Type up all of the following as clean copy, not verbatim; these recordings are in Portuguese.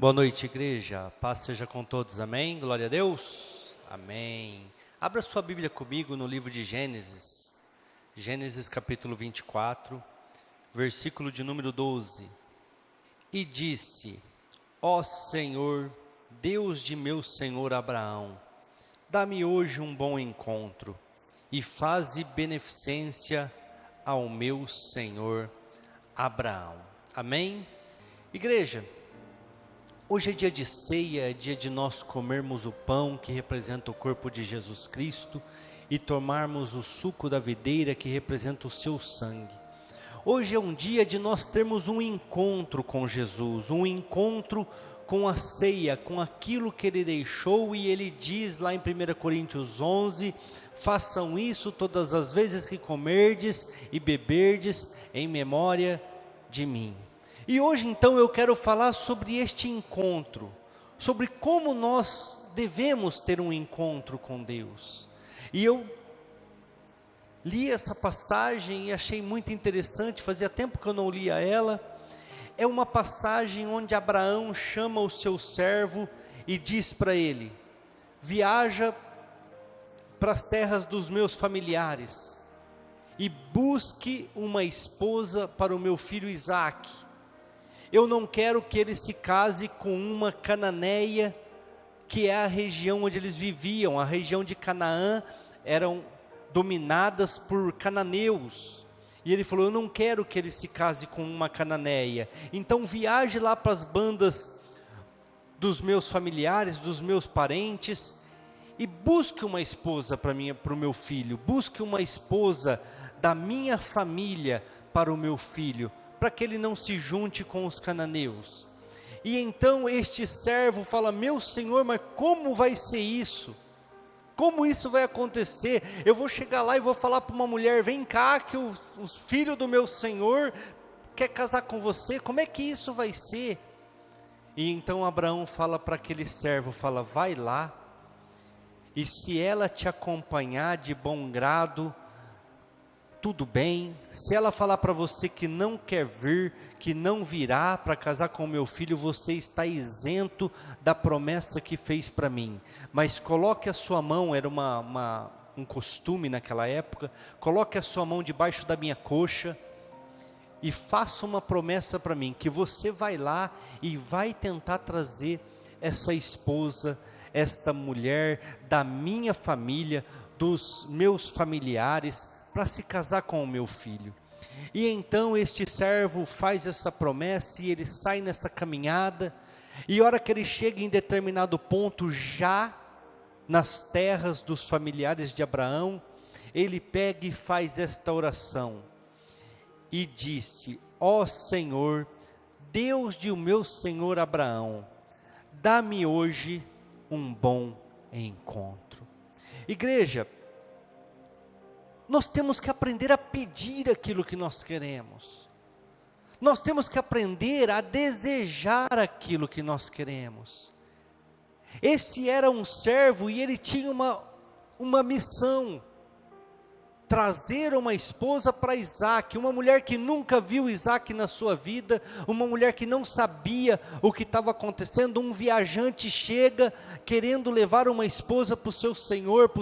Boa noite, igreja. Paz seja com todos. Amém? Glória a Deus. Amém. Abra sua Bíblia comigo no livro de Gênesis. Gênesis capítulo 24, versículo de número 12. E disse: Ó Senhor, Deus de meu senhor Abraão, dá-me hoje um bom encontro e faze beneficência ao meu senhor Abraão. Amém? Igreja, hoje é dia de ceia, é dia de nós comermos o pão que representa o corpo de Jesus Cristo e tomarmos o suco da videira que representa o seu sangue. Hoje é um dia de nós termos um encontro com Jesus, um encontro com a ceia, com aquilo que Ele deixou, e Ele diz lá em 1 Coríntios 11, façam isso todas as vezes que comerdes e beberdes em memória de mim. E hoje então eu quero falar sobre este encontro, sobre como nós devemos ter um encontro com Deus. E eu li essa passagem e achei muito interessante, fazia tempo que eu não lia ela. É uma passagem onde Abraão chama o seu servo e diz para ele: viaja para as terras dos meus familiares e busque uma esposa para o meu filho Isaque. Eu não quero que ele se case com uma cananeia, que é a região onde eles viviam. A região de Canaã eram dominadas por cananeus. E ele falou: eu não quero que ele se case com uma cananeia. Então viaje lá para as bandas dos meus familiares, dos meus parentes, e busque uma esposa para o meu filho. Busque uma esposa da minha família para o meu filho, para que ele não se junte com os cananeus. E então este servo fala: meu senhor, mas como vai ser isso? Como isso vai acontecer? Eu vou chegar lá e vou falar para uma mulher: vem cá que os filhos do meu senhor quer casar com você, como é que isso vai ser? E então Abraão fala para aquele servo, fala: vai lá, e se ela te acompanhar de bom grado, tudo bem. Se ela falar para você que não quer vir, que não virá para casar com o meu filho, você está isento da promessa que fez para mim. Mas coloque a sua mão, era um costume naquela época, coloque a sua mão debaixo da minha coxa e faça uma promessa para mim, que você vai lá e vai tentar trazer essa esposa, esta mulher da minha família, dos meus familiares, para se casar com o meu filho. E então este servo faz essa promessa e ele sai nessa caminhada, e a hora que ele chega em determinado ponto, já nas terras dos familiares de Abraão, ele pega e faz esta oração, e disse: ó Senhor, Deus de o meu senhor Abraão, dá-me hoje um bom encontro. Igreja, nós temos que aprender a pedir aquilo que nós queremos. Nós temos que aprender a desejar aquilo que nós queremos. Esse era um servo e ele tinha uma missão: trazer uma esposa para Isaque, uma mulher que nunca viu Isaque na sua vida, uma mulher que não sabia o que estava acontecendo. Um viajante chega querendo levar uma esposa para o seu senhor, para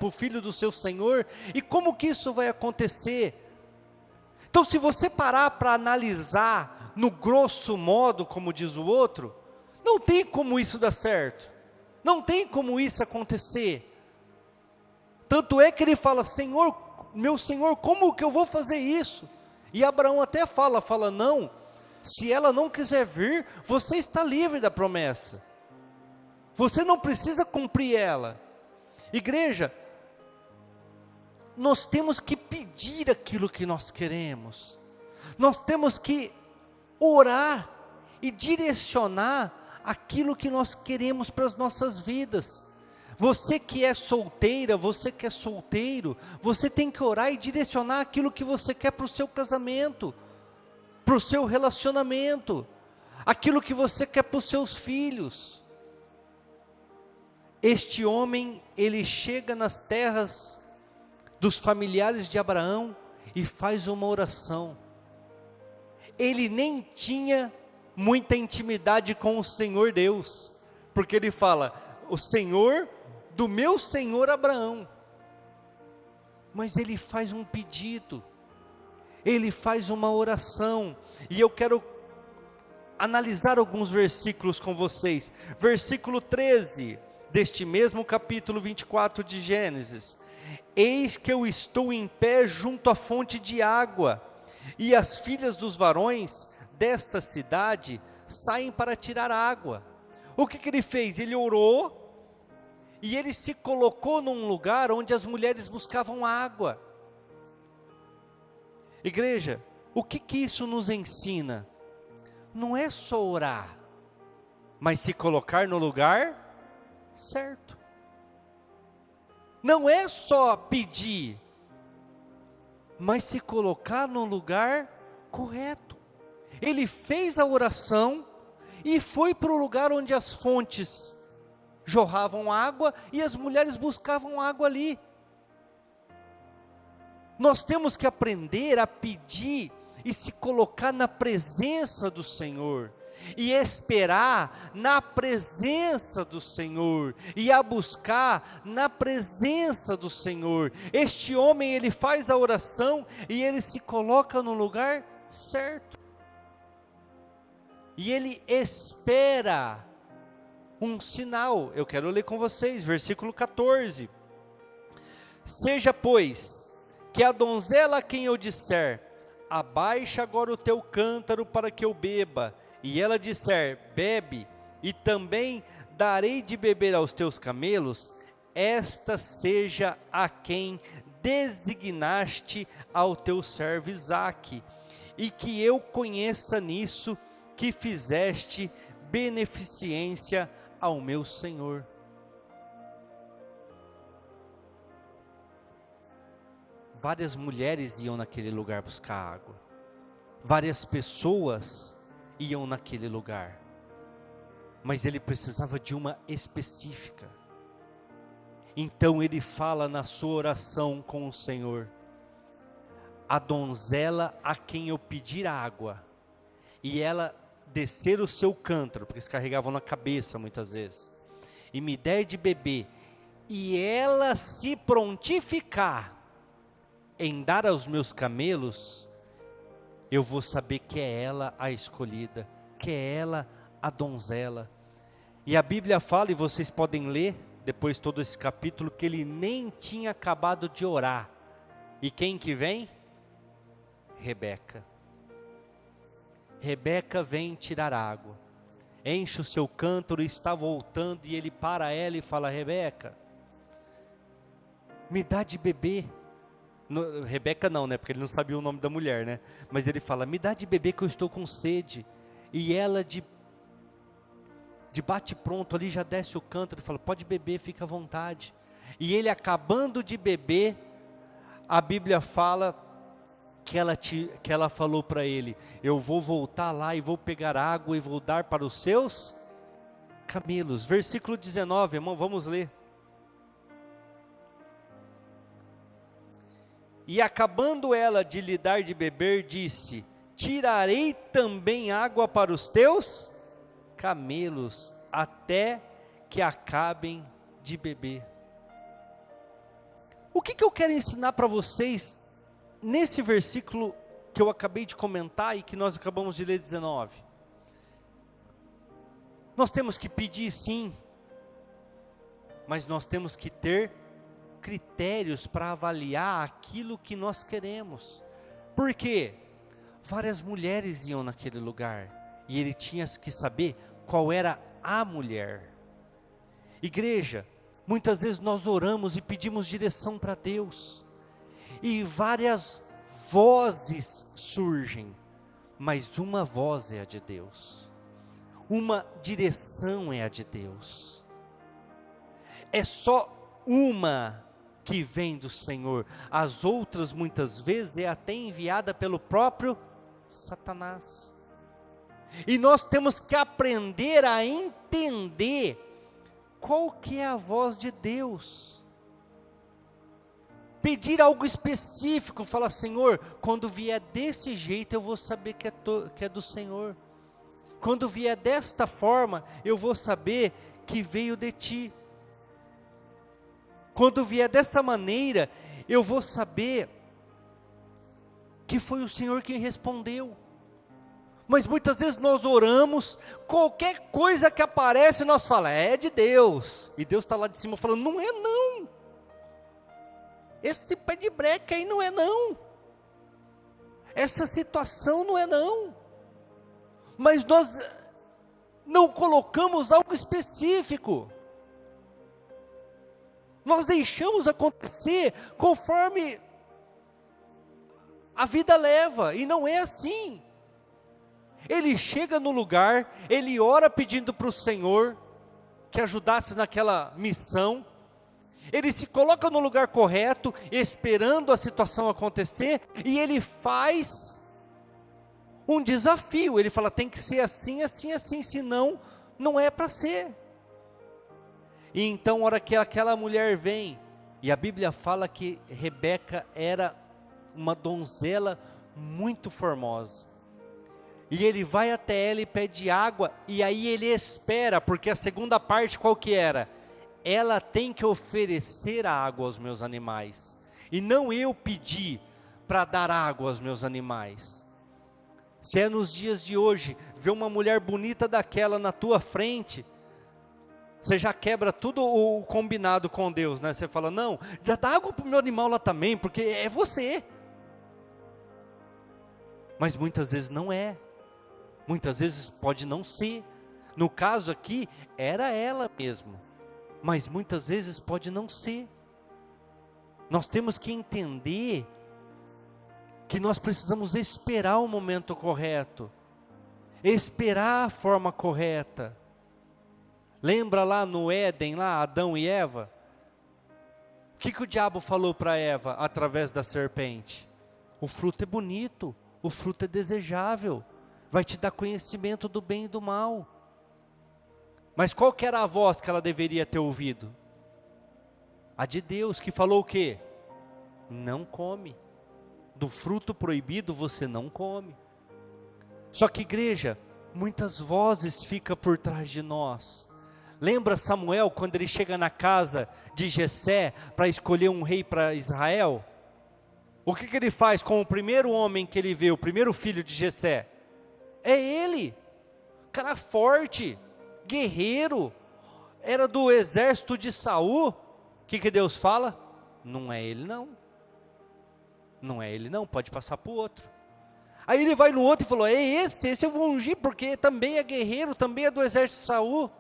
o filho do seu senhor, e como que isso vai acontecer? Então, se você parar para analisar no grosso modo, como diz o outro, não tem como isso dar certo, não tem como isso acontecer. Tanto é que ele fala: Senhor, meu senhor, como que eu vou fazer isso? E Abraão até fala, não, se ela não quiser vir, você está livre da promessa, você não precisa cumprir ela. Igreja, nós temos que pedir aquilo que nós queremos, nós temos que orar e direcionar aquilo que nós queremos para as nossas vidas. Você que é solteira, você que é solteiro, você tem que orar e direcionar aquilo que você quer para o seu casamento, para o seu relacionamento, aquilo que você quer para os seus filhos. Este homem, ele chega nas terras dos familiares de Abraão e faz uma oração. Ele nem tinha muita intimidade com o Senhor Deus, porque ele fala, o Senhor do meu Senhor Abraão, mas ele faz um pedido, ele faz uma oração, e eu quero analisar alguns versículos com vocês. Versículo 13, deste mesmo capítulo 24 de Gênesis: eis que eu estou em pé junto à fonte de água, e as filhas dos varões desta cidade saem para tirar água. O que ele fez? Ele orou, e ele se colocou num lugar onde as mulheres buscavam água. Igreja, o que isso nos ensina? Não é só orar, mas se colocar no lugar certo. Não é só pedir, mas se colocar no lugar correto. Ele fez a oração e foi para o lugar onde as fontes jorravam água e as mulheres buscavam água ali. Nós temos que aprender a pedir e se colocar na presença do Senhor, e esperar na presença do Senhor, e a buscar na presença do Senhor. Este homem, ele faz a oração, e ele se coloca no lugar certo, e ele espera um sinal. Eu quero ler com vocês, versículo 14, seja pois, que a donzela a quem eu disser, abaixa agora o teu cântaro para que eu beba, e ela disser, bebe, e também darei de beber aos teus camelos, esta seja a quem designaste ao teu servo Isaque, e que eu conheça nisso que fizeste beneficência ao meu Senhor. Várias mulheres iam naquele lugar buscar água, várias pessoas iam naquele lugar, mas ele precisava de uma específica. Então ele fala na sua oração com o Senhor, a donzela a quem eu pedir água, e ela descer o seu cântaro, porque eles carregavam na cabeça muitas vezes, e me der de beber, e ela se prontificar em dar aos meus camelos, eu vou saber que é ela a escolhida, que é ela a donzela. E a Bíblia fala, e vocês podem ler depois todo esse capítulo, que ele nem tinha acabado de orar. E quem que vem? Rebeca. Rebeca vem tirar água, enche o seu cântaro, está voltando, e ele para ela e fala, Rebeca, me dá de beber. Rebeca não, né, porque ele não sabia o nome da mulher, né, mas ele fala, me dá de beber que eu estou com sede, e ela de bate pronto ali já desce o cântaro e fala, pode beber, fica à vontade. E ele acabando de beber, a Bíblia fala que ela falou para ele, eu vou voltar lá e vou pegar água e vou dar para os seus camelos. Versículo 19, irmão, vamos ler. E acabando ela de lhe dar de beber, disse, tirarei também água para os teus camelos, até que acabem de beber. O que eu quero ensinar para vocês, nesse versículo que eu acabei de comentar, e que nós acabamos de ler 19? Nós temos que pedir sim, mas nós temos que ter critérios para avaliar aquilo que nós queremos. Por quê? Várias mulheres iam naquele lugar, e ele tinha que saber qual era a mulher. Igreja, muitas vezes nós oramos e pedimos direção para Deus, e várias vozes surgem, mas uma voz é a de Deus, uma direção é a de Deus, é só uma que vem do Senhor. As outras muitas vezes é até enviada pelo próprio Satanás. E nós temos que aprender a entender qual que é a voz de Deus. Pedir algo específico, falar, Senhor, quando vier desse jeito eu vou saber que é do Senhor. Quando vier desta forma, eu vou saber que veio de ti. Quando vier dessa maneira, eu vou saber que foi o Senhor quem respondeu. Mas muitas vezes nós oramos, qualquer coisa que aparece, nós falamos, é de Deus. E Deus está lá de cima falando, não é não. Esse pé de breca aí não é não. Essa situação não é não. Mas nós não colocamos algo específico. Nós deixamos acontecer conforme a vida leva, e não é assim. Ele chega no lugar, ele ora pedindo para o Senhor que ajudasse naquela missão, ele se coloca no lugar correto, esperando a situação acontecer, e ele faz um desafio, ele fala, tem que ser assim, assim, assim, senão não é para ser. E então, a hora que aquela mulher vem, e a Bíblia fala que Rebeca era uma donzela muito formosa, e ele vai até ela e pede água, e aí ele espera, porque a segunda parte qual que era? Ela tem que oferecer água aos meus animais, e não eu pedir para dar água aos meus animais. Se é nos dias de hoje, ver uma mulher bonita daquela na tua frente, você já quebra tudo o combinado com Deus, né? Você fala, não, já dá água para o meu animal lá também, porque é você. Mas muitas vezes não é. Muitas vezes pode não ser. No caso aqui, era ela mesmo. Mas muitas vezes pode não ser. Nós temos que entender que nós precisamos esperar o momento correto. Esperar a forma correta. Lembra lá no Éden, lá, Adão e Eva? O que o diabo falou para Eva através da serpente? O fruto é bonito, o fruto é desejável, vai te dar conhecimento do bem e do mal. Mas qual que era a voz que ela deveria ter ouvido? A de Deus, que falou o quê? Não come. Do fruto proibido você não come. Só que igreja, muitas vozes ficam por trás de nós. Lembra Samuel quando ele chega na casa de Jessé para escolher um rei para Israel? O que ele faz com o primeiro homem que ele vê, o primeiro filho de Jessé? É ele, cara forte, guerreiro, era do exército de Saul. O que Deus fala? Não é ele não. Não é ele não, pode passar para o outro. Aí ele vai no outro e falou, é esse eu vou ungir, porque também é guerreiro, também é do exército de Saul.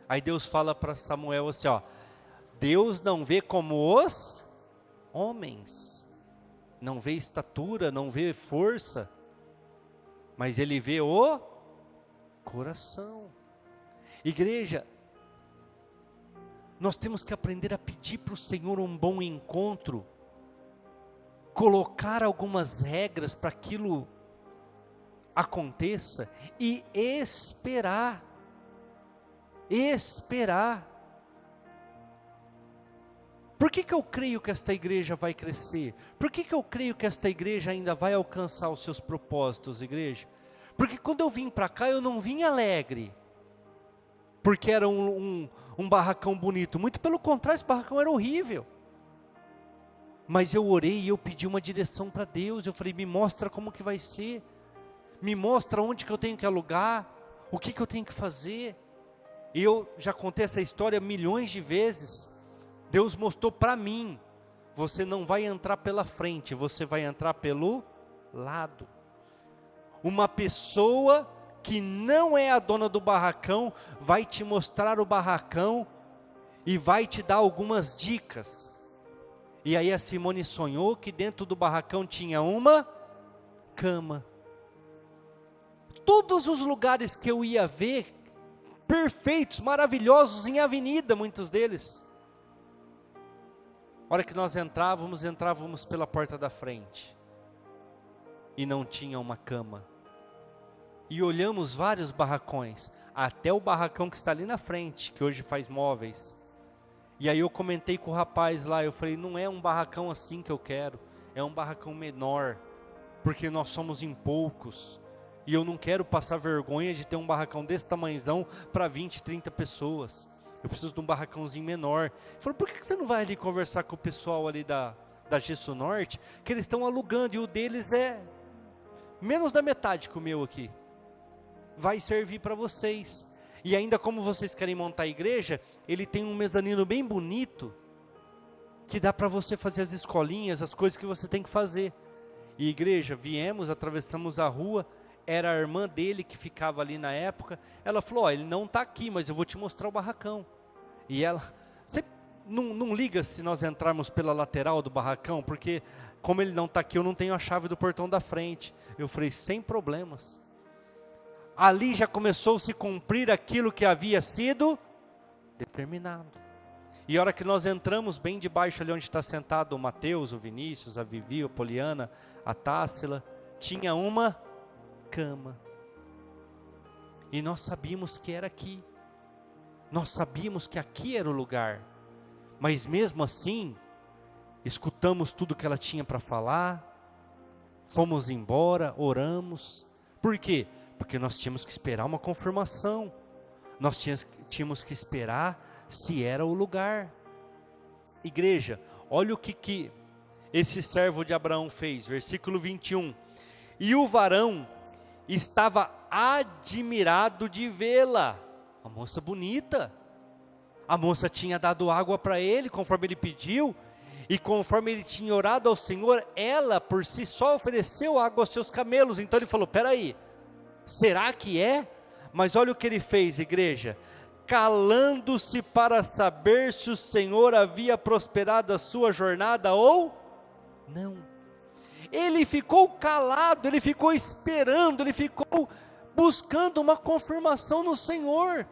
Aí Deus fala para Samuel assim, ó, Deus não vê como os homens, não vê estatura, não vê força, mas Ele vê o coração. Igreja, nós temos que aprender a pedir para o Senhor um bom encontro, colocar algumas regras para aquilo aconteça e esperar. Por que eu creio que esta igreja vai crescer? Por que eu creio que esta igreja ainda vai alcançar os seus propósitos, igreja? Porque quando eu vim para cá, eu não vim alegre, porque era um barracão bonito, muito pelo contrário, esse barracão era horrível. Mas eu orei e eu pedi uma direção para Deus, eu falei, me mostra como que vai ser, me mostra onde que eu tenho que alugar, o que eu tenho que fazer. E eu já contei essa história milhões de vezes. Deus mostrou para mim, você não vai entrar pela frente, você vai entrar pelo lado. Uma pessoa que não é a dona do barracão, vai te mostrar o barracão e vai te dar algumas dicas. E aí a Simone sonhou que dentro do barracão tinha uma cama. Todos os lugares que eu ia ver, perfeitos, maravilhosos, em avenida, muitos deles. A hora que nós entrávamos pela porta da frente, e não tinha uma cama. E olhamos vários barracões, até o barracão que está ali na frente, que hoje faz móveis. E aí eu comentei com o rapaz lá, eu falei, não é um barracão assim que eu quero, é um barracão menor, porque nós somos em poucos. E eu não quero passar vergonha de ter um barracão desse tamanhozão para 20, 30 pessoas. Eu preciso de um barracãozinho menor. Ele falou, por que você não vai ali conversar com o pessoal ali da Gesso Norte? Que eles estão alugando e o deles é menos da metade que o meu aqui. Vai servir para vocês. E ainda como vocês querem montar a igreja, ele tem um mezanino bem bonito, que dá para você fazer as escolinhas, as coisas que você tem que fazer. E igreja, viemos, atravessamos a rua, era a irmã dele que ficava ali na época, ela falou, ele não está aqui, mas eu vou te mostrar o barracão. E ela, você não liga se nós entrarmos pela lateral do barracão, porque como ele não está aqui, eu não tenho a chave do portão da frente. Eu falei, sem problemas. Ali já começou a se cumprir aquilo que havia sido determinado. E a hora que nós entramos bem debaixo ali onde está sentado o Mateus, o Vinícius, a Vivi, a Poliana, a Tássila, tinha uma cama. E nós sabíamos que era aqui. Nós sabíamos que aqui era o lugar. Mas mesmo assim, escutamos tudo que ela tinha para falar, fomos embora, oramos. Por quê? Porque nós tínhamos que esperar uma confirmação. Nós tínhamos que esperar se era o lugar. Igreja, olha o que esse servo de Abraão fez, versículo 21. E o varão estava admirado de vê-la. Uma moça bonita. A moça tinha dado água para ele, conforme ele pediu. E conforme ele tinha orado ao Senhor, ela por si só ofereceu água aos seus camelos. Então ele falou, peraí, será que é? Mas olha o que ele fez, igreja. Calando-se para saber se o Senhor havia prosperado a sua jornada ou não. Ele ficou calado, ele ficou esperando, ele ficou buscando uma confirmação no Senhor.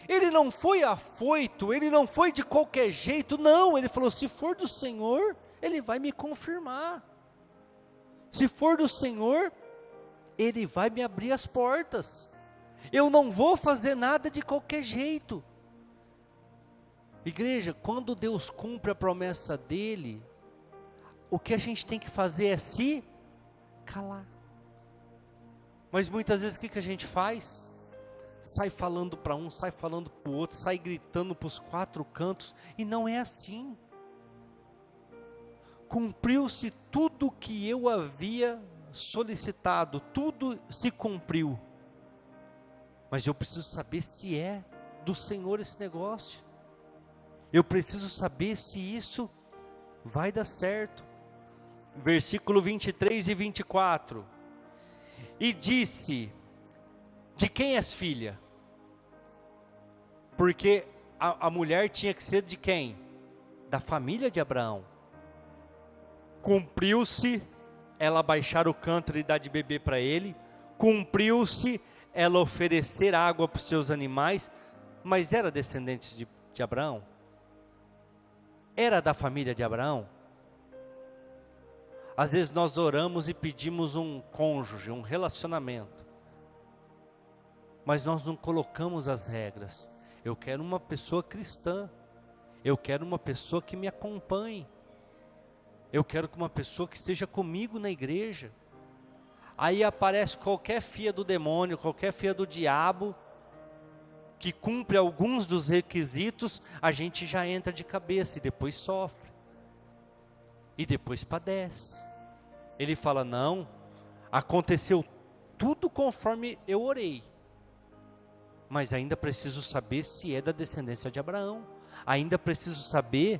Ele não foi afoito, ele não foi de qualquer jeito, não. Ele falou, se for do Senhor, Ele vai me confirmar. Se for do Senhor, Ele vai me abrir as portas. Eu não vou fazer nada de qualquer jeito. Igreja, quando Deus cumpre a promessa dEle, o que a gente tem que fazer é se calar. Mas muitas vezes o que a gente faz? Sai falando para um, sai falando para o outro, sai gritando para os quatro cantos, e não é assim. Cumpriu-se tudo o que eu havia solicitado, tudo se cumpriu. Mas eu preciso saber se é do Senhor esse negócio. Eu preciso saber se isso vai dar certo. Versículo 23 e 24. E disse, de quem és filha? Porque a mulher tinha que ser de quem? Da família de Abraão. Cumpriu-se ela baixar o cântaro e dar de beber para ele. Cumpriu-se ela oferecer água para os seus animais. Mas era descendente de Abraão? Era da família de Abraão? Às vezes nós oramos e pedimos um cônjuge, um relacionamento. Mas nós não colocamos as regras. Eu quero uma pessoa cristã. Eu quero uma pessoa que me acompanhe. Eu quero uma pessoa que esteja comigo na igreja. Aí aparece qualquer filha do demônio, qualquer filha do diabo, que cumpre alguns dos requisitos, a gente já entra de cabeça e depois sofre. E depois padece. Ele fala, não, aconteceu tudo conforme eu orei. Mas ainda preciso saber se é da descendência de Abraão. Ainda preciso saber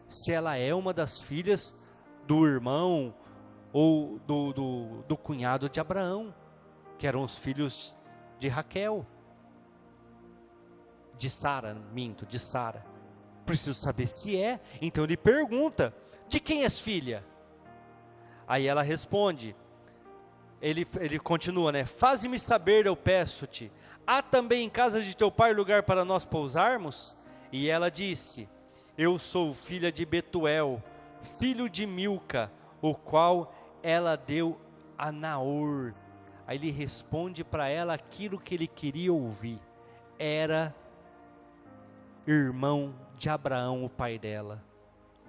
se ela é uma das filhas do irmão ou do cunhado de Abraão, que eram os filhos de Raquel. De Sara. Preciso saber se é. Então ele pergunta, de quem és filha? Aí ela responde, ele continua, né? Faze-me saber, eu peço-te, há também em casa de teu pai lugar para nós pousarmos? E ela disse, eu sou filha de Betuel, filho de Milca, o qual ela deu a Naor. Aí ele responde para ela aquilo que ele queria ouvir. Era irmão de Abraão, o pai dela.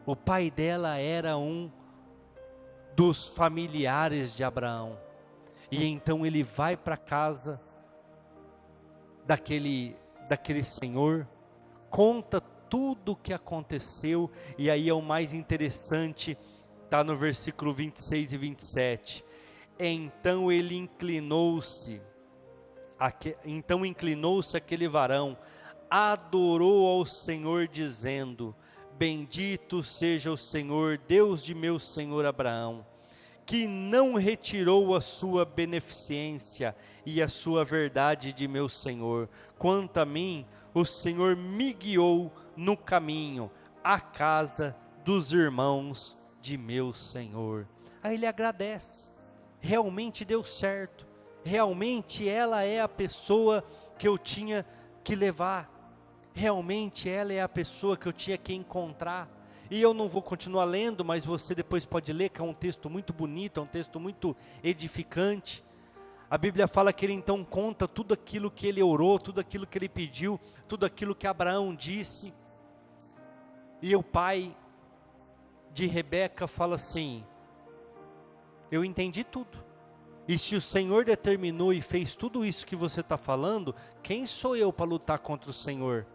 O pai dela era um dos familiares de Abraão. E então ele vai para a casa daquele senhor, conta tudo o que aconteceu, e aí é o mais interessante, está no versículo 26 e 27. Então inclinou-se aquele varão, adorou ao Senhor, dizendo: bendito seja o Senhor, Deus de meu senhor Abraão, que não retirou a sua beneficência e a sua verdade de meu senhor. Quanto a mim, o Senhor me guiou no caminho, à casa dos irmãos de meu senhor. Aí ele agradece, realmente deu certo, realmente ela é a pessoa que eu tinha que levar, realmente ela é a pessoa que eu tinha que encontrar. E eu não vou continuar lendo, mas você depois pode ler, que é um texto muito bonito, é um texto muito edificante. A Bíblia fala que ele então conta tudo aquilo que ele orou, tudo aquilo que ele pediu, tudo aquilo que Abraão disse. E o pai de Rebeca fala assim: eu entendi tudo, e se o Senhor determinou e fez tudo isso que você está falando, quem sou eu para lutar contra o Senhor?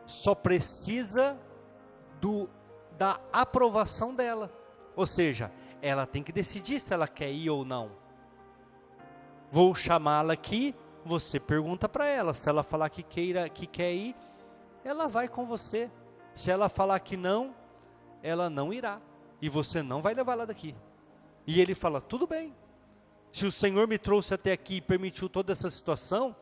Só precisa da aprovação dela, ou seja, ela tem que decidir se ela quer ir ou não. Vou chamá-la aqui, você pergunta para ela, se ela falar que quer ir, ela vai com você. Se ela falar que não, ela não irá, e você não vai levá-la daqui. E ele fala: tudo bem, se o Senhor me trouxe até aqui e permitiu toda essa situação,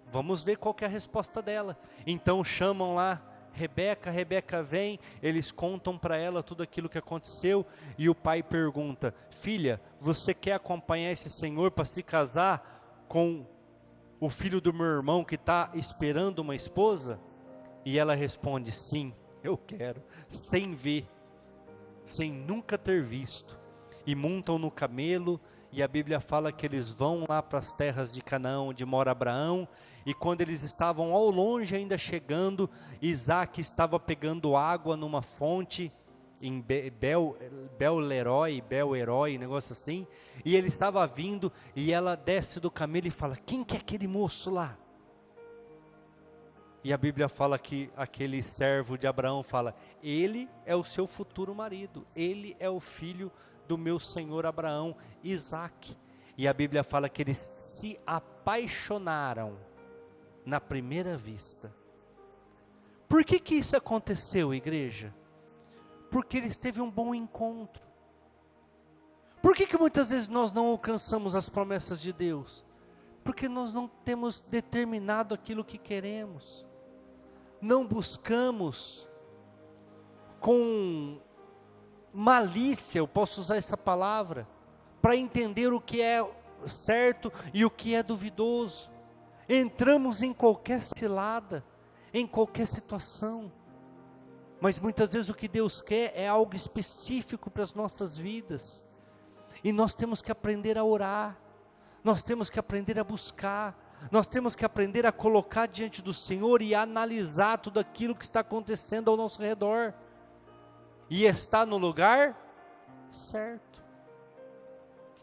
vamos ver qual que é a resposta dela. Então chamam lá Rebeca vem, eles contam para ela tudo aquilo que aconteceu, e o pai pergunta: filha, você quer acompanhar esse senhor para se casar com o filho do meu irmão que está esperando uma esposa? E ela responde: sim, eu quero, sem ver, sem nunca ter visto. E montam no camelo, e a Bíblia fala que eles vão lá para as terras de Canaã, onde mora Abraão, e quando eles estavam ao longe ainda chegando, Isaac estava pegando água numa fonte, em Bel-Eroi, negócio assim, e ele estava vindo, e ela desce do camelo e fala: quem que é aquele moço lá? E a Bíblia fala que aquele servo de Abraão fala: ele é o seu futuro marido, ele é o filho do meu senhor Abraão, Isaac. E a Bíblia fala que eles se apaixonaram na primeira vista. Por que isso aconteceu, igreja? Porque eles teve um bom encontro. Por que muitas vezes nós não alcançamos as promessas de Deus? Porque nós não temos determinado aquilo que queremos, não buscamos com malícia, eu posso usar essa palavra, para entender o que é certo e o que é duvidoso. Entramos em qualquer cilada, em qualquer situação, mas muitas vezes o que Deus quer é algo específico para as nossas vidas, e nós temos que aprender a orar, nós temos que aprender a buscar, nós temos que aprender a colocar diante do Senhor e analisar tudo aquilo que está acontecendo ao nosso redor, e está no lugar certo.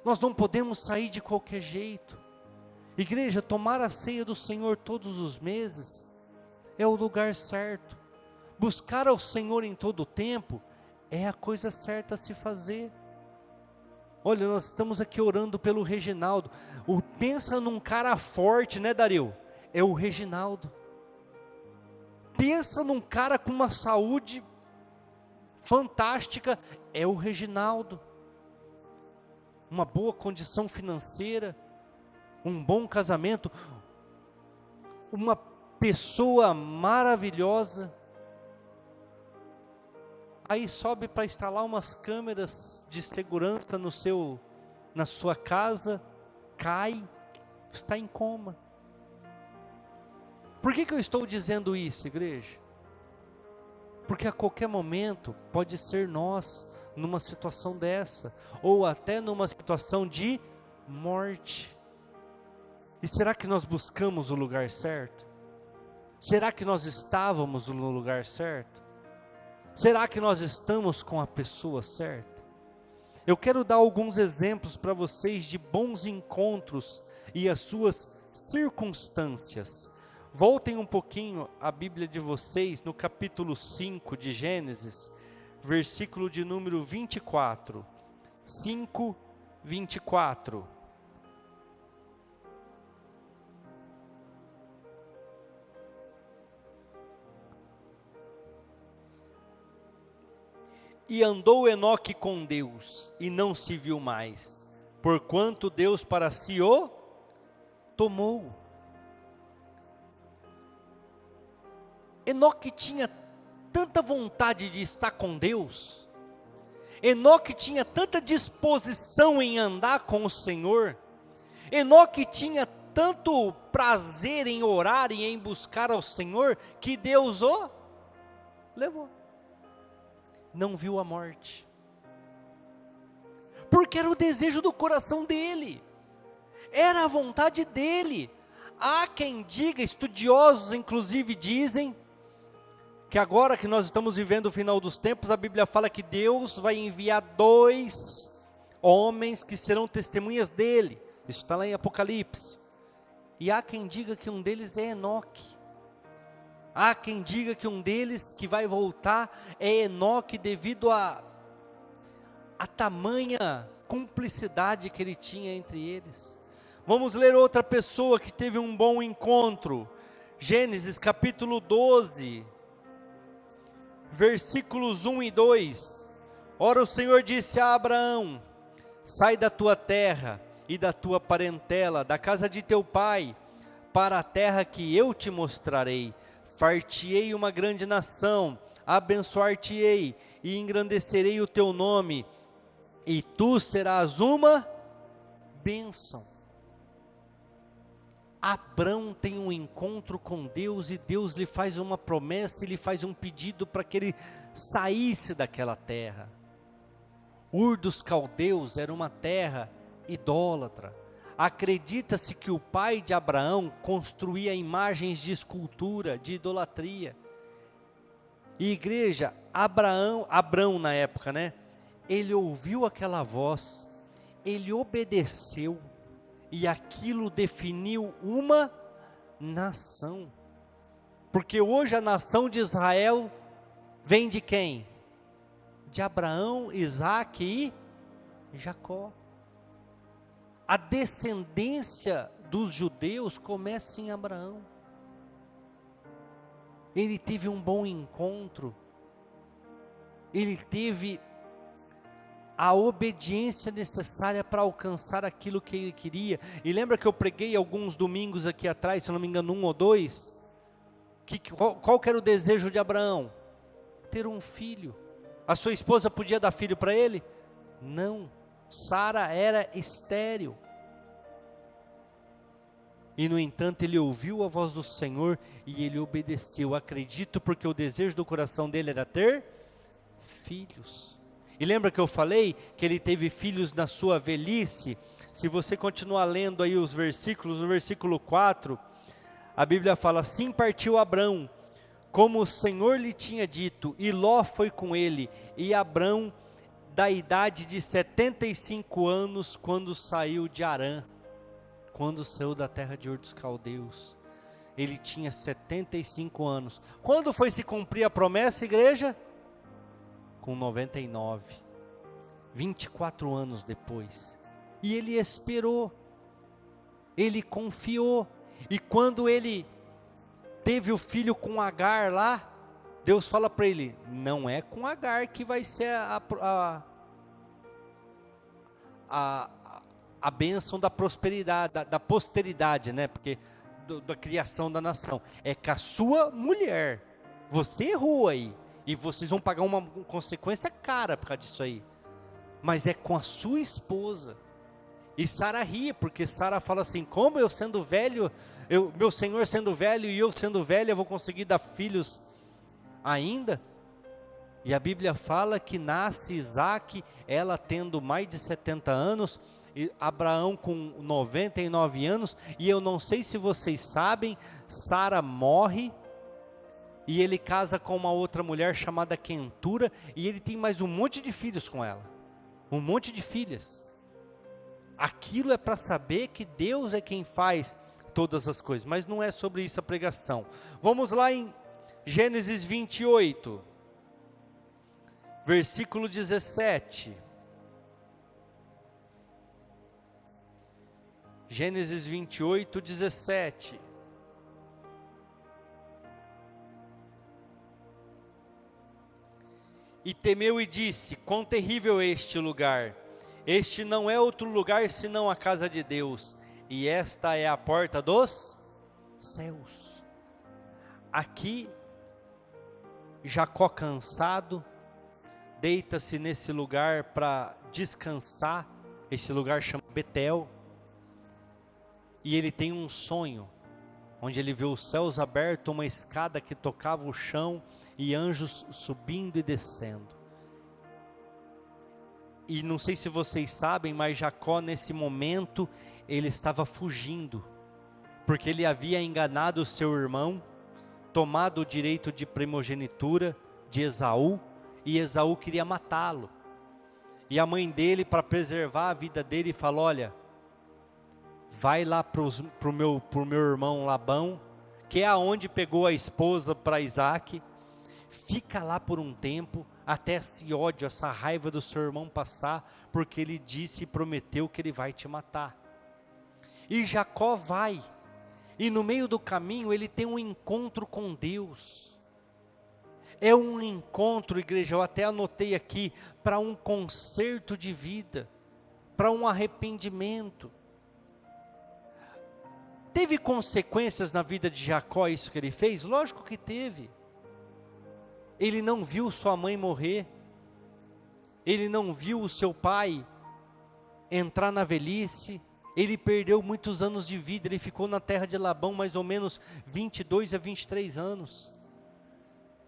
Nós não podemos sair de qualquer jeito. Igreja, tomar a ceia do Senhor todos os meses é o lugar certo. Buscar ao Senhor em todo o tempo é a coisa certa a se fazer. Olha, nós estamos aqui orando pelo Reginaldo. Pensa num cara forte, né, Dario? É o Reginaldo. Pensa num cara com uma saúde fantástica, é o Reginaldo. Uma boa condição financeira, um bom casamento, uma pessoa maravilhosa. Aí sobe para instalar umas câmeras de segurança na sua casa, cai, está em coma. Por que eu estou dizendo isso, igreja? Porque a qualquer momento pode ser nós numa situação dessa, ou até numa situação de morte. E será que nós buscamos o lugar certo? Será que nós estávamos no lugar certo? Será que nós estamos com a pessoa certa? Eu quero dar alguns exemplos para vocês de bons encontros e as suas circunstâncias. Voltem um pouquinho a Bíblia de vocês no capítulo 5 de Gênesis, versículo de número 24. 5, 24. E andou Enoque com Deus, e não se viu mais, porquanto Deus para si o tomou. Enoque tinha tanta vontade de estar com Deus, Enoque tinha tanta disposição em andar com o Senhor, Enoque tinha tanto prazer em orar e em buscar ao Senhor, que Deus o levou. Não viu a morte, porque era o desejo do coração dele, era a vontade dele. Há quem diga, estudiosos inclusive dizem, que agora que nós estamos vivendo o final dos tempos, a Bíblia fala que Deus vai enviar 2 homens que serão testemunhas dele, isso está lá em Apocalipse, e há quem diga que um deles é Enoque. Há quem diga que um deles que vai voltar é Enoque, devido a tamanha cumplicidade que ele tinha entre eles. Vamos ler outra pessoa que teve um bom encontro. Gênesis capítulo 12, versículos 1 e 2. Ora, o Senhor disse a Abraão: sai da tua terra e da tua parentela, da casa de teu pai, para a terra que eu te mostrarei. Far-te-ei uma grande nação, abençoar-te-ei e engrandecerei o teu nome, e tu serás uma bênção. Abrão tem um encontro com Deus, e Deus lhe faz uma promessa, e lhe faz um pedido para que ele saísse daquela terra. Ur dos Caldeus era uma terra idólatra. Acredita-se que o pai de Abraão construía imagens de escultura, de idolatria. E igreja, Abrão na época, né? Ele ouviu aquela voz, ele obedeceu, e aquilo definiu uma nação. Porque hoje a nação de Israel vem de quem? De Abraão, Isaque e Jacó. A descendência dos judeus começa em Abraão. Ele teve um bom encontro, ele teve a obediência necessária para alcançar aquilo que ele queria. E lembra que eu preguei alguns domingos aqui atrás, se eu não me engano 1 ou 2, qual que era o desejo de Abraão? Ter um filho. A sua esposa podia dar filho para ele? Não. Sara era estéril. E no entanto ele ouviu a voz do Senhor e ele obedeceu. Acredito, porque o desejo do coração dele era ter filhos. E lembra que eu falei que ele teve filhos na sua velhice? Se você continuar lendo aí os versículos, no versículo 4, a Bíblia fala: assim partiu Abrão, como o Senhor lhe tinha dito, e Ló foi com ele, e Abrão da idade de 75 anos, quando saiu de Harã, quando saiu da terra de Ur dos Caldeus, ele tinha 75 anos. Quando foi se cumprir a promessa, igreja? Com 99, 24 anos depois. E ele esperou, ele confiou, e quando ele teve o filho com Agar lá, Deus fala para ele: não é com Agar que vai ser a bênção da prosperidade, da posteridade, né? Porque da criação da nação, é com a sua mulher. Você errou aí, e vocês vão pagar uma consequência cara por causa disso aí, mas é com a sua esposa. E Sara ri, porque Sara fala assim: como eu sendo velho, meu senhor sendo velho e eu sendo velha, eu vou conseguir dar filhos ainda? E a Bíblia fala que nasce Isaque, ela tendo mais de 70 anos, e Abraão com 99 anos, e eu não sei se vocês sabem, Sara morre, e ele casa com uma outra mulher chamada Quentura, e ele tem mais um monte de filhos com ela, um monte de filhas. Aquilo é para saber que Deus é quem faz todas as coisas, mas não é sobre isso a pregação. Vamos lá em Gênesis 28, versículo 17. Gênesis 28, 17. E temeu e disse: quão terrível é este lugar! Este não é outro lugar senão a casa de Deus, e esta é a porta dos céus. Aqui, Jacó cansado, deita-se nesse lugar para descansar. Esse lugar chama Betel. E ele tem um sonho, onde ele vê os céus abertos, uma escada que tocava o chão, e anjos subindo e descendo. E não sei se vocês sabem, mas Jacó nesse momento, ele estava fugindo, porque ele havia enganado o seu irmão, tomado o direito de primogenitura de Esaú, e Esaú queria matá-lo. E a mãe dele, para preservar a vida dele, falou: olha, vai lá pro meu irmão Labão, que é aonde pegou a esposa para Isaac, fica lá por um tempo, até esse ódio, essa raiva do seu irmão passar, porque ele disse e prometeu que ele vai te matar. E Jacó vai, e no meio do caminho ele tem um encontro com Deus. É um encontro, igreja, eu até anotei aqui, para um conserto de vida, para um arrependimento. Teve consequências na vida de Jacó isso que ele fez? Lógico que teve. Ele não viu sua mãe morrer, ele não viu o seu pai entrar na velhice, ele perdeu muitos anos de vida, ele ficou na terra de Labão mais ou menos 22 a 23 anos.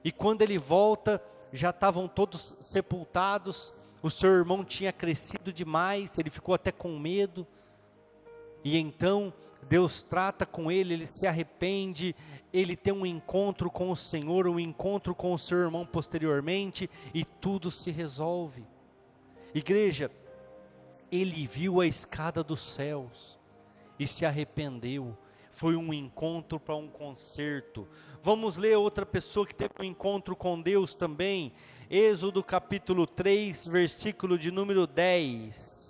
E quando ele volta, já estavam todos sepultados, o seu irmão tinha crescido demais, ele ficou até com medo. E então Deus trata com ele, ele se arrepende, ele tem um encontro com o Senhor, um encontro com o seu irmão posteriormente, e tudo se resolve. Igreja, ele viu a escada dos céus e se arrependeu. Foi um encontro para um concerto. Vamos ler outra pessoa que teve um encontro com Deus também. Êxodo capítulo 3, versículo de número 10.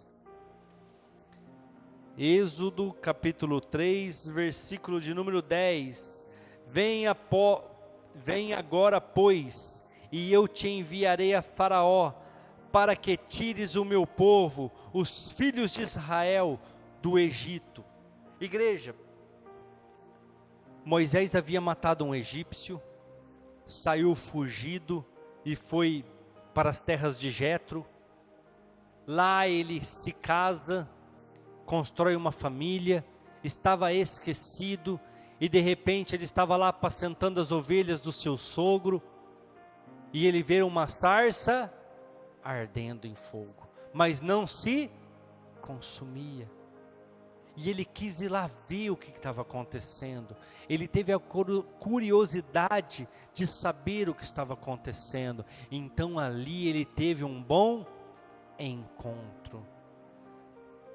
Êxodo capítulo 3, versículo de número 10. Venha agora, pois, e eu te enviarei a Faraó, para que tires o meu povo, os filhos de Israel, do Egito. Igreja, Moisés havia matado um egípcio, saiu fugido e foi para as terras de Jetro. Lá ele se casa, constrói uma família, estava esquecido, e de repente ele estava lá apacentando as ovelhas do seu sogro, e ele vê uma sarça ardendo em fogo, mas não se consumia. E ele quis ir lá ver o que estava acontecendo. Ele teve a curiosidade de saber o que estava acontecendo. Então ali ele teve um bom encontro.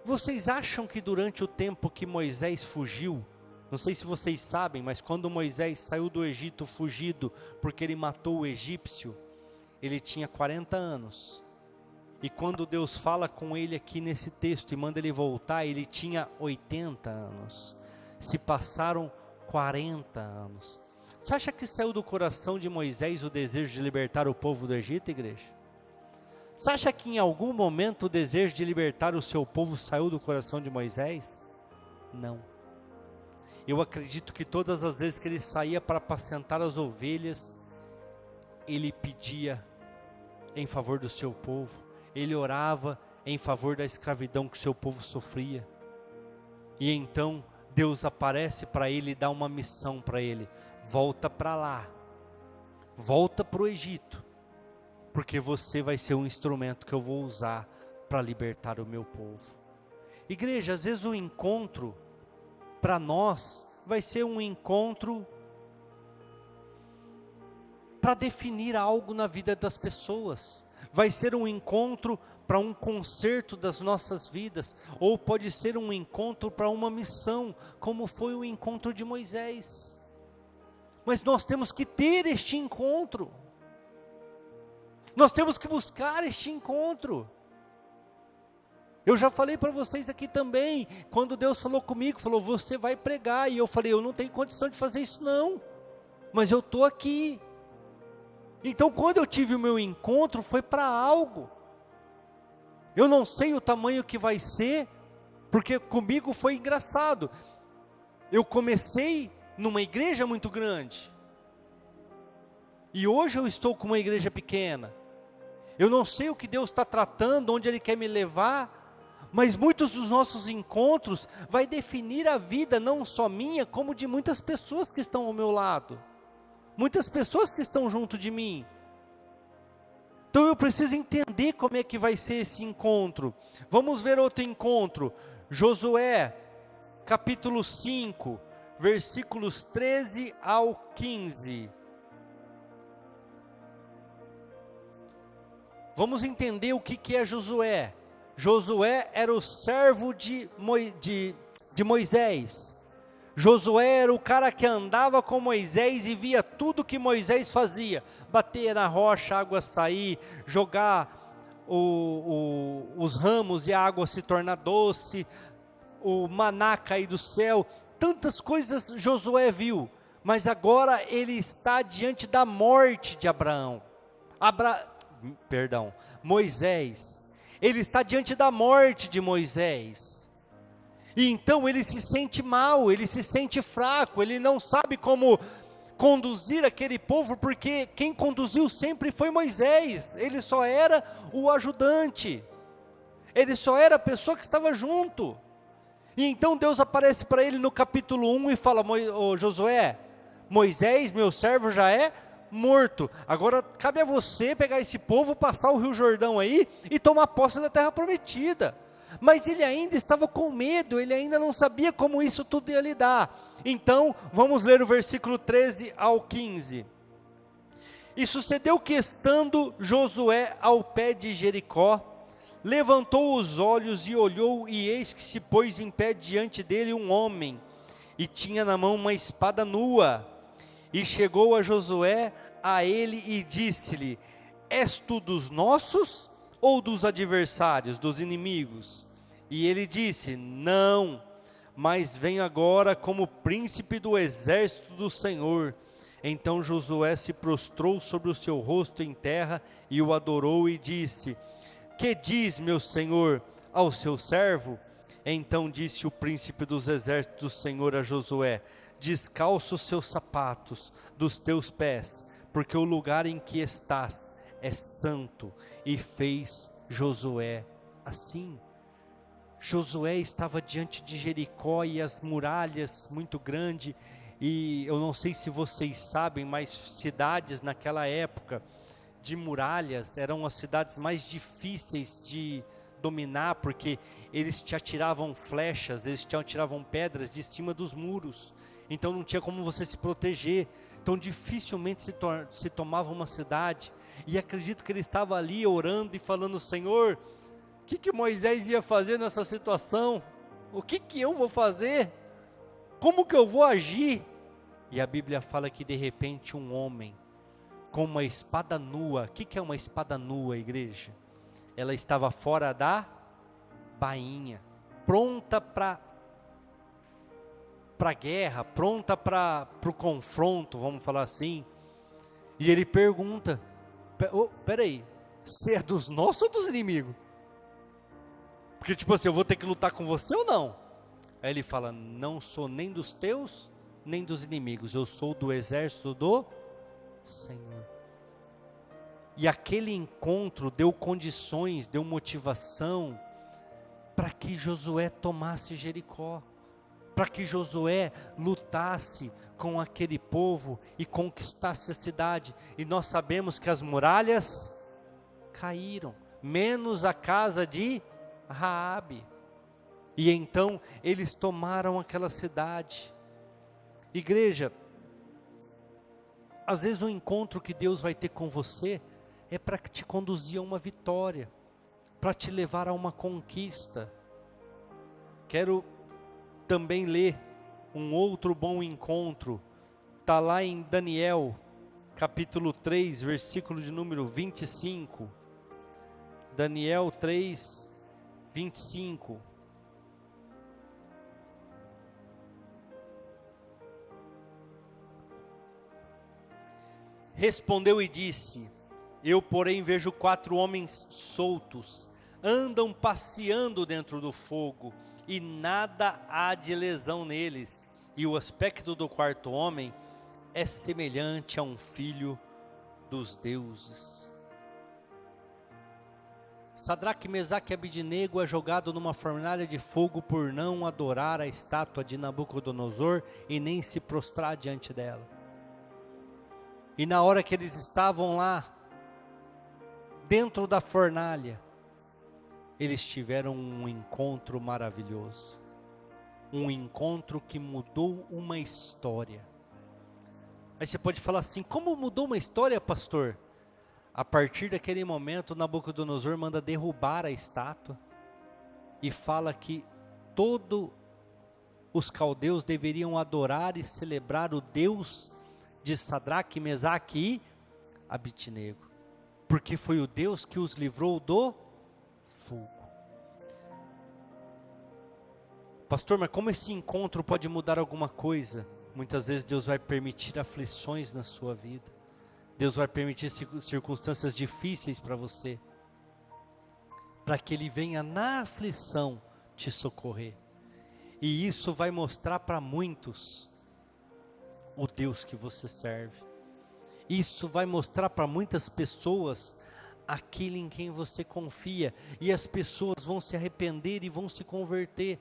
Vocês acham que durante o tempo que Moisés fugiu, não sei se vocês sabem, mas quando Moisés saiu do Egito fugido, porque ele matou o egípcio, ele tinha 40 anos. E quando Deus fala com ele aqui nesse texto e manda ele voltar, ele tinha 80 anos. Se passaram 40 anos. Você acha que saiu do coração de Moisés o desejo de libertar o povo do Egito, igreja? Você acha que em algum momento o desejo de libertar o seu povo saiu do coração de Moisés? Não. Eu acredito que todas as vezes que ele saía para apacentar as ovelhas, ele pedia em favor do seu povo. Ele orava em favor da escravidão que o seu povo sofria. E então Deus aparece para ele e dá uma missão para ele: volta para lá, volta para o Egito, porque você vai ser um instrumento que eu vou usar para libertar o meu povo. Igreja, às vezes o encontro para nós vai ser um encontro para definir algo na vida das pessoas. Vai ser um encontro para um conserto das nossas vidas, ou pode ser um encontro para uma missão, como foi o encontro de Moisés. Mas nós temos que ter este encontro, nós temos que buscar este encontro. Eu já falei para vocês aqui também, quando Deus falou comigo, falou, você vai pregar, e eu falei, eu não tenho condição de fazer isso não, mas eu estou aqui. Então quando eu tive o meu encontro, foi para algo, eu não sei o tamanho que vai ser, porque comigo foi engraçado, eu comecei numa igreja muito grande, e hoje eu estou com uma igreja pequena, eu não sei o que Deus está tratando, onde Ele quer me levar, mas muitos dos nossos encontros vai definir a vida, não só minha, como de muitas pessoas que estão ao meu lado, muitas pessoas que estão junto de mim. Então eu preciso entender como é que vai ser esse encontro. Vamos ver outro encontro, Josué, capítulo 5, versículos 13 ao 15. Vamos entender o que é Josué. Josué era o servo de Moisés. Josué era o cara que andava com Moisés e via tudo que Moisés fazia. Bater na rocha, a água sair, jogar os ramos e a água se tornar doce, o maná cair do céu. Tantas coisas Josué viu, mas agora ele está diante da morte de Moisés. Ele está diante da morte de Moisés, e então ele se sente mal, ele se sente fraco, ele não sabe como conduzir aquele povo, porque quem conduziu sempre foi Moisés, ele só era o ajudante, ele só era a pessoa que estava junto. E então Deus aparece para ele no capítulo 1 e fala, Josué, Moisés, meu servo, já é morto, agora cabe a você pegar esse povo, passar o Rio Jordão aí e tomar posse da terra prometida. Mas ele ainda estava com medo, ele ainda não sabia como isso tudo ia lidar. Então vamos ler o versículo 13 ao 15. E sucedeu que, estando Josué ao pé de Jericó, levantou os olhos e olhou, e eis que se pôs em pé diante dele um homem, e tinha na mão uma espada nua. E chegou a Josué a ele e disse-lhe, és tu dos nossos ou dos adversários, dos inimigos? E ele disse, não, mas venho agora como príncipe do exército do Senhor. Então Josué se prostrou sobre o seu rosto em terra e o adorou e disse, que diz meu senhor ao seu servo? Então disse o príncipe dos exércitos do Senhor a Josué, descalça os seus sapatos dos teus pés, porque o lugar em que estás é santo. E fez Josué assim. Josué estava diante de Jericó e as muralhas muito grandes, e eu não sei se vocês sabem, mas cidades naquela época de muralhas eram as cidades mais difíceis de dominar, porque eles te atiravam flechas, eles te atiravam pedras de cima dos muros, então não tinha como você se proteger, então dificilmente se tomava uma cidade. E acredito que ele estava ali orando e falando, Senhor, o que Moisés ia fazer nessa situação? O que eu vou fazer? Como que eu vou agir? E a Bíblia fala que de repente um homem com uma espada nua. O que é uma espada nua, igreja? Ela estava fora da bainha, pronta para guerra, pronta para o confronto, vamos falar assim. E ele pergunta, peraí, você é dos nossos ou dos inimigos? Porque tipo assim, eu vou ter que lutar com você ou não? Aí ele fala, não sou nem dos teus, nem dos inimigos, eu sou do exército do Senhor. E aquele encontro deu condições, deu motivação para que Josué tomasse Jericó, para que Josué lutasse com aquele povo e conquistasse a cidade. E nós sabemos que as muralhas caíram, menos a casa de Raabe. E então eles tomaram aquela cidade. Igreja, às vezes o encontro que Deus vai ter com você é para te conduzir a uma vitória, para te levar a uma conquista. Quero também ler um outro bom encontro, está lá em Daniel, capítulo 3, versículo de número 25. Daniel 3, 25. Respondeu e disse: eu, porém, vejo 4 homens soltos, andam passeando dentro do fogo, e nada há de lesão neles. E o aspecto do 4º homem é semelhante a um filho dos deuses. Sadraque, Mesaque e Abidnego é jogado numa fornalha de fogo por não adorar a estátua de Nabucodonosor e nem se prostrar diante dela. E na hora que eles estavam lá, dentro da fornalha, eles tiveram um encontro maravilhoso. Um encontro que mudou uma história. Aí você pode falar assim: como mudou uma história, pastor? A partir daquele momento, Nabucodonosor manda derrubar a estátua e fala que todos os caldeus deveriam adorar e celebrar o Deus de Sadraque, Mesaque e Abidnego, porque foi o Deus que os livrou do fogo. Pastor, mas como esse encontro pode mudar alguma coisa? Muitas vezes Deus vai permitir aflições na sua vida. Deus vai permitir circunstâncias difíceis para você, para que Ele venha na aflição te socorrer. E isso vai mostrar para muitos o Deus que você serve. Isso vai mostrar para muitas pessoas aquele em quem você confia, e as pessoas vão se arrepender e vão se converter,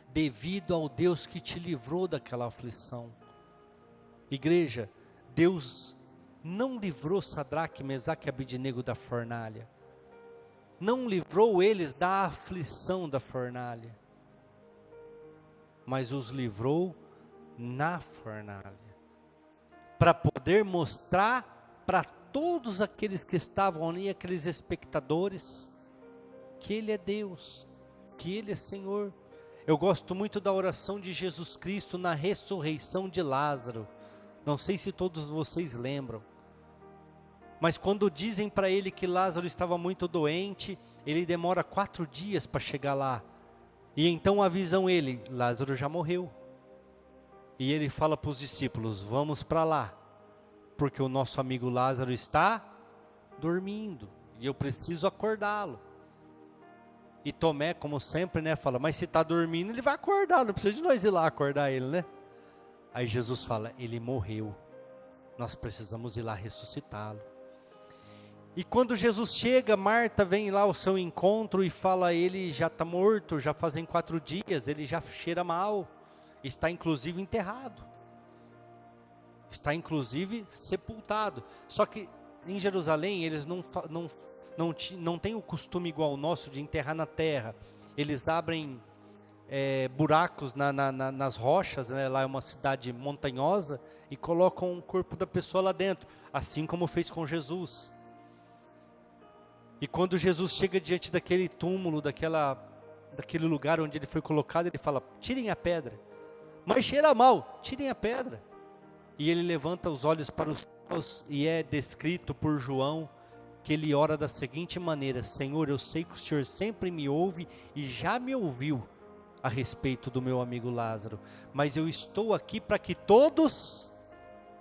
devido ao Deus que te livrou daquela aflição. Igreja, Deus não livrou Sadraque, Mesaque e Abidnego da fornalha, não livrou eles da aflição da fornalha, mas os livrou na fornalha, para poder mostrar para todos aqueles que estavam ali, aqueles espectadores, que Ele é Deus, que Ele é Senhor. Eu gosto muito da oração de Jesus Cristo na ressurreição de Lázaro. Não sei se todos vocês lembram, mas quando dizem para ele que Lázaro estava muito doente, ele demora 4 dias para chegar lá, e então avisam ele: Lázaro já morreu. E ele fala para os discípulos: vamos para lá, porque o nosso amigo Lázaro está dormindo, e eu preciso acordá-lo. E Tomé, como sempre, né, fala: mas se está dormindo, ele vai acordar, não precisa de nós ir lá acordar ele, né? Aí Jesus fala: ele morreu, nós precisamos ir lá ressuscitá-lo. E quando Jesus chega, Marta vem lá ao seu encontro e fala: ele já está morto, já fazem 4 dias, ele já cheira mal, está inclusive enterrado, está inclusive sepultado. Só que em Jerusalém eles não têm o costume igual ao nosso de enterrar na terra. Eles abrem buracos nas rochas, né? Lá é uma cidade montanhosa, e colocam o corpo da pessoa lá dentro, assim como fez com Jesus. E quando Jesus chega diante daquele túmulo, daquele lugar onde ele foi colocado, ele fala: tirem a pedra. Mas cheira mal, tirem a pedra. E ele levanta os olhos para os céus, e é descrito por João que ele ora da seguinte maneira: Senhor, eu sei que o Senhor sempre me ouve e já me ouviu a respeito do meu amigo Lázaro, mas eu estou aqui para que todos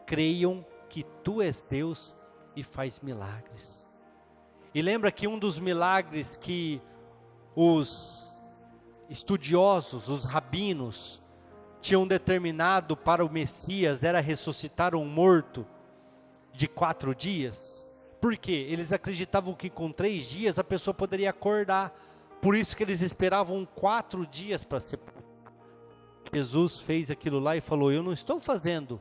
creiam que Tu és Deus e faz milagres. E lembra que um dos milagres que os estudiosos, os rabinos, tinham determinado para o Messias era ressuscitar um morto de 4 dias. Por quê? Eles acreditavam que com 3 dias a pessoa poderia acordar. Por isso que eles esperavam 4 dias para sepultar. Jesus fez aquilo lá e falou: eu não estou fazendo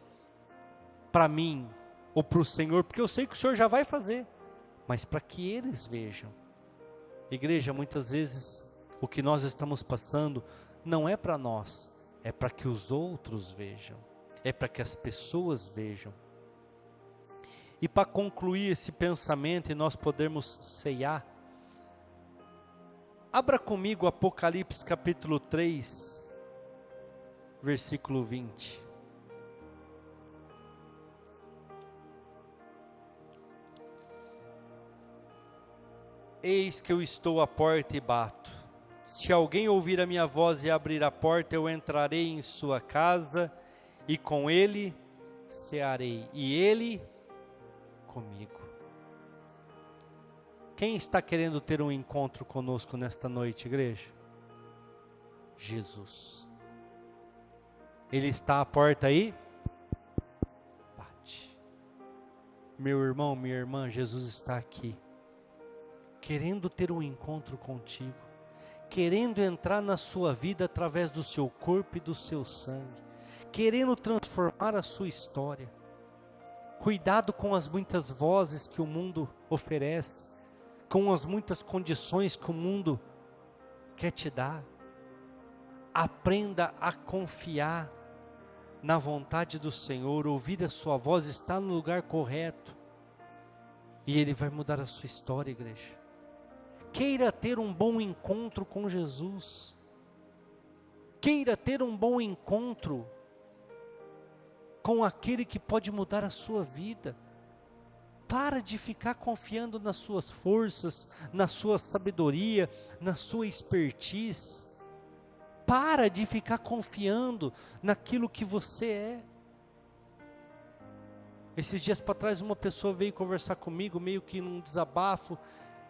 para mim ou para o Senhor, porque eu sei que o Senhor já vai fazer, mas para que eles vejam. Igreja, muitas vezes o que nós estamos passando não é para nós, é para que os outros vejam, é para que as pessoas vejam. E para concluir esse pensamento e nós podermos ceiar, Abra comigo Apocalipse capítulo 3, versículo 20. Eis que eu estou à porta e bato. Se alguém ouvir a minha voz e abrir a porta, eu entrarei em sua casa e com ele cearei, e ele comigo. Quem está querendo ter um encontro conosco nesta noite, igreja? Jesus. Ele está à porta aí? Bate. Meu irmão, minha irmã, Jesus está aqui, querendo ter um encontro contigo, querendo entrar na sua vida através do seu corpo e do seu sangue, querendo transformar a sua história. Cuidado com as muitas vozes que o mundo oferece, com as muitas condições que o mundo quer te dar. Aprenda a confiar na vontade do Senhor, ouvir a sua voz, estar no lugar correto, e Ele vai mudar a sua história, igreja. Queira ter um bom encontro com Jesus, queira ter um bom encontro com aquele que pode mudar a sua vida. Para de ficar confiando nas suas forças, na sua sabedoria, na sua expertise. Para de ficar confiando naquilo que você é. Esses dias para trás uma pessoa veio conversar comigo, meio que num desabafo,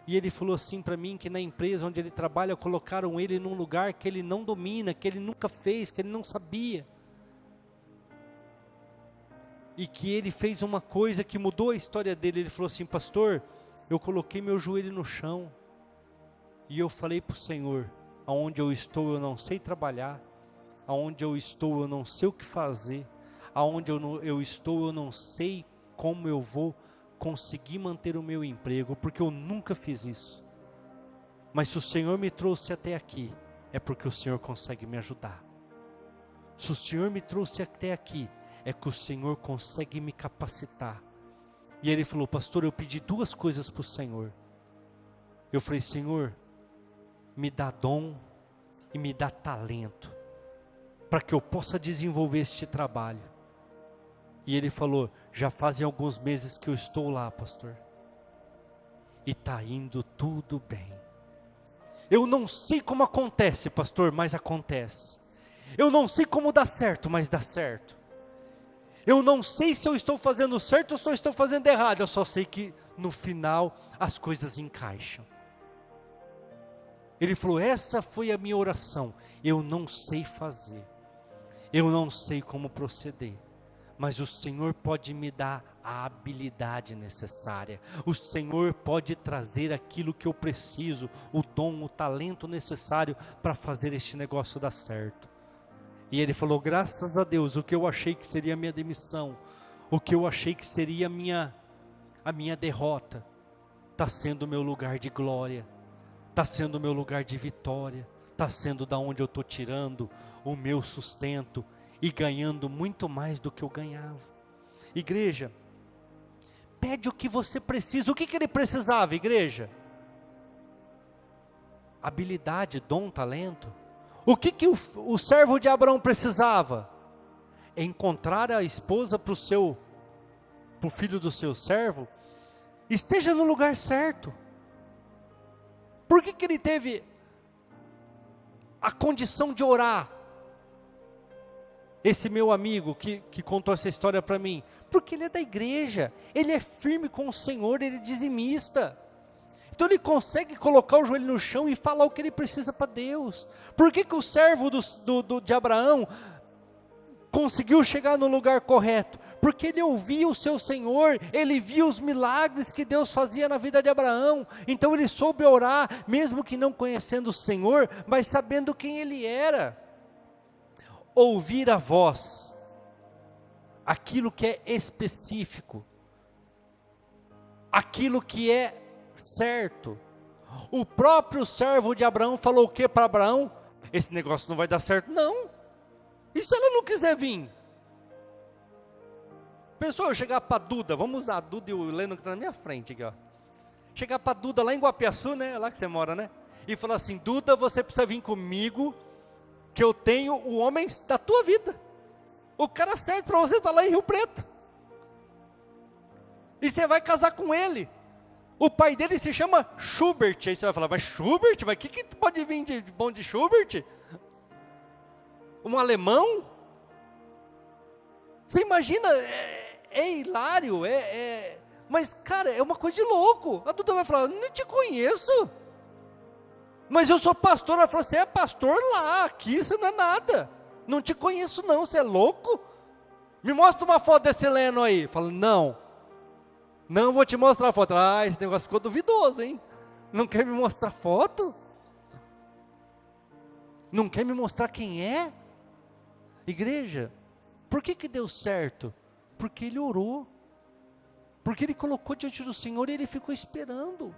e ele falou assim para mim que na empresa onde ele trabalha colocaram ele num lugar que ele não domina, que ele nunca fez, que ele não sabia. E que ele fez uma coisa que mudou a história dele. Ele falou assim: pastor, eu coloquei meu joelho no chão e eu falei para o Senhor, aonde eu estou eu não sei trabalhar, aonde eu estou eu não sei o que fazer, aonde eu estou eu não sei como eu vou conseguir manter o meu emprego, porque eu nunca fiz isso. Mas se o Senhor me trouxe até aqui, é porque o Senhor consegue me ajudar. Se o Senhor me trouxe até aqui, é que o Senhor consegue me capacitar. E ele falou: pastor, eu pedi duas coisas para o Senhor. Eu falei: Senhor, me dá dom e me dá talento, para que eu possa desenvolver este trabalho. E ele falou: já fazem alguns meses que eu estou lá, pastor, e está indo tudo bem. Eu não sei como acontece, pastor, mas acontece. Eu não sei como dá certo, mas dá certo. Eu não sei se eu estou fazendo certo ou se eu estou fazendo errado. Eu só sei que no final as coisas encaixam. Ele falou: essa foi a minha oração. Eu não sei fazer, eu não sei como proceder, mas o Senhor pode me dar a habilidade necessária. O Senhor pode trazer aquilo que eu preciso, o dom, o talento necessário para fazer este negócio dar certo. E ele falou: graças a Deus, o que eu achei que seria a minha demissão, o que eu achei que seria a minha derrota, está sendo o meu lugar de glória, está sendo o meu lugar de vitória, está sendo da onde eu estou tirando o meu sustento e ganhando muito mais do que eu ganhava. Igreja, pede o que você precisa. O que ele precisava, igreja? Habilidade, dom, talento. O que o servo de Abraão precisava? Encontrar a esposa para o filho do seu servo. Esteja no lugar certo. Por que ele teve a condição de orar? Esse meu amigo que contou essa história para mim, porque ele é da igreja, ele é firme com o Senhor, ele é dizimista. Então ele consegue colocar o joelho no chão e falar o que ele precisa para Deus. Por que o servo de Abraão conseguiu chegar no lugar correto? Porque ele ouvia o seu Senhor, ele via os milagres que Deus fazia na vida de Abraão. Então ele soube orar, mesmo que não conhecendo o Senhor, mas sabendo quem ele era. Ouvir a voz, aquilo que é específico, aquilo que é certo. O próprio servo de Abraão falou o que para Abraão? Esse negócio não vai dar certo, não. E se ela não quiser vir? Pensou eu chegar para Duda, vamos usar a Duda e o Leno que está na minha frente aqui, ó. Chegar para Duda lá em Guapiaçu, né, lá que você mora, né? e falar assim: Duda, você precisa vir comigo, que eu tenho o homem da tua vida. O cara certo para você estar lá em Rio Preto. E você vai casar com ele. O pai dele se chama Schubert. Aí você vai falar: mas Schubert? Mas o que pode vir de bom de Schubert? Um alemão? Você imagina, é hilário, mas cara, é uma coisa de louco. A Duda vai falar: não te conheço. Mas eu sou pastor. Ela falou: você é pastor lá, aqui você não é nada. Não te conheço não, você é louco? Me mostra uma foto desse Leno aí. Fala: não vou te mostrar a foto. Esse negócio ficou duvidoso, hein? Não quer me mostrar foto? Não quer me mostrar quem é? Igreja, por que deu certo? Porque ele orou. Porque ele colocou diante do Senhor e ele ficou esperando.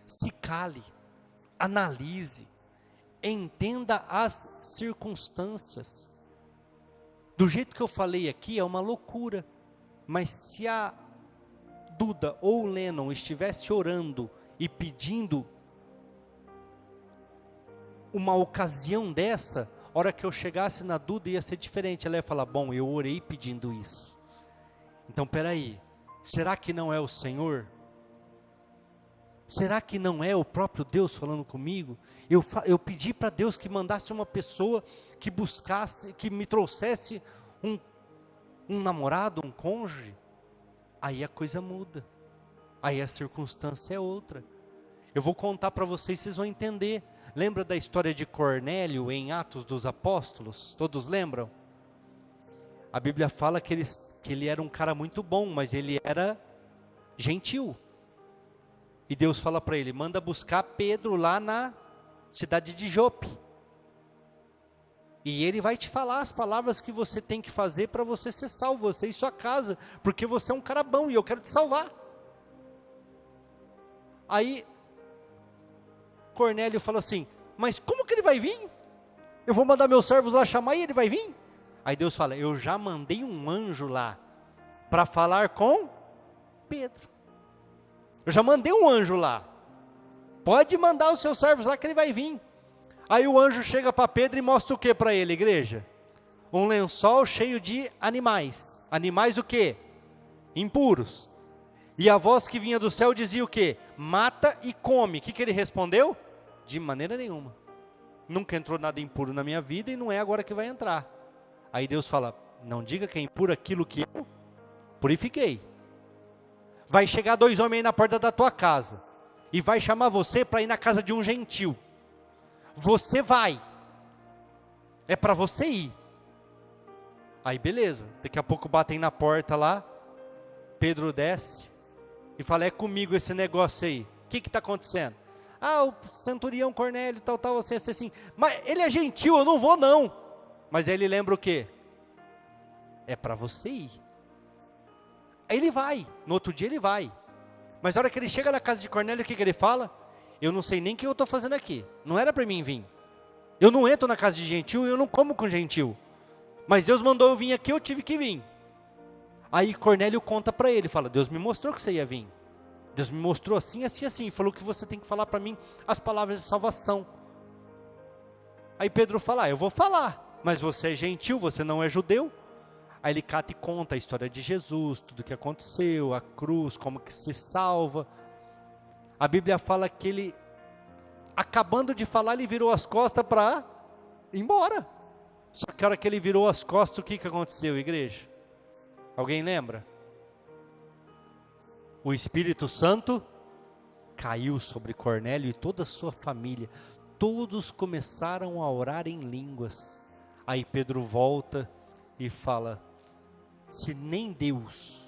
Se cale, analise, entenda as circunstâncias. Do jeito que eu falei aqui, é uma loucura. Mas se a Duda ou o Lennon estivesse orando e pedindo uma ocasião dessa, a hora que eu chegasse na Duda ia ser diferente. Ela ia falar: bom, eu orei pedindo isso. Então peraí, será que não é o Senhor? Será que não é o próprio Deus falando comigo? Eu pedi para Deus que mandasse uma pessoa que buscasse, que me trouxesse um namorado, um cônjuge. Aí a coisa muda, aí a circunstância é outra. Eu vou contar para vocês, vocês vão entender. Lembra da história de Cornélio em Atos dos Apóstolos? Todos lembram? A Bíblia fala que ele era um cara muito bom, mas ele era gentil. E Deus fala para ele: manda buscar Pedro lá na cidade de Jope. E ele vai te falar as palavras que você tem que fazer para você ser salvo, você e sua casa, porque você é um cara bom e eu quero te salvar. Aí Cornélio falou assim: mas como que ele vai vir? Eu vou mandar meus servos lá chamar e ele vai vir? Aí Deus fala: eu já mandei um anjo lá para falar com Pedro. Eu já mandei um anjo lá. Pode mandar os seus servos lá que ele vai vir. Aí o anjo chega para Pedro e mostra o que para ele, igreja? Um lençol cheio de animais. Animais o quê? Impuros. E a voz que vinha do céu dizia o quê? Mata e come. O que ele respondeu? De maneira nenhuma. Nunca entrou nada impuro na minha vida e não é agora que vai entrar. Aí Deus fala: não diga que é impuro aquilo que eu purifiquei. Vai chegar 2 homens aí na porta da tua casa e vai chamar você para ir na casa de um gentil. Você vai. É para você ir. Aí beleza, daqui a pouco batem na porta lá, Pedro desce e fala: é comigo esse negócio aí. O que está acontecendo? O centurião Cornélio, tal, assim. Mas ele é gentil, eu não vou não. Mas aí ele lembra o quê? É para você ir. Aí ele vai, no outro dia ele vai. Mas na hora que ele chega na casa de Cornélio, o que ele fala? Eu não sei nem o que eu estou fazendo aqui. Não era para mim vir. Eu não entro na casa de gentil e eu não como com gentil. Mas Deus mandou eu vir aqui, eu tive que vir. Aí Cornélio conta para ele, fala: Deus me mostrou que você ia vir. Deus me mostrou assim, assim, assim. Falou que você tem que falar para mim as palavras de salvação. Aí Pedro fala: eu vou falar, mas você é gentil, você não é judeu. Aí ele cata e conta a história de Jesus, tudo que aconteceu, a cruz, como que se salva. A Bíblia fala que ele, acabando de falar, ele virou as costas para ir embora. Só que a hora que ele virou as costas, o que aconteceu, igreja? Alguém lembra? O Espírito Santo caiu sobre Cornélio e toda a sua família. Todos começaram a orar em línguas. Aí Pedro volta e fala: se nem Deus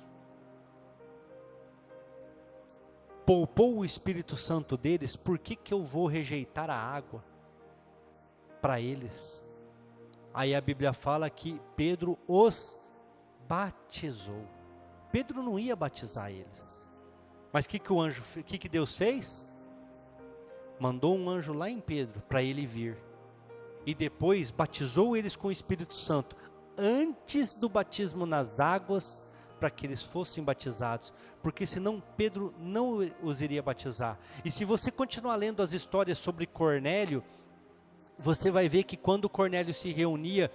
poupou o Espírito Santo deles, por que eu vou rejeitar a água para eles? Aí a Bíblia fala que Pedro os batizou. Pedro não ia batizar eles. Mas o que Deus fez? Mandou um anjo lá em Pedro para ele vir. E depois batizou eles com o Espírito Santo. Antes do batismo nas águas, para que eles fossem batizados, porque senão Pedro não os iria batizar. E se você continuar lendo as histórias sobre Cornélio, você vai ver que quando Cornélio se reunia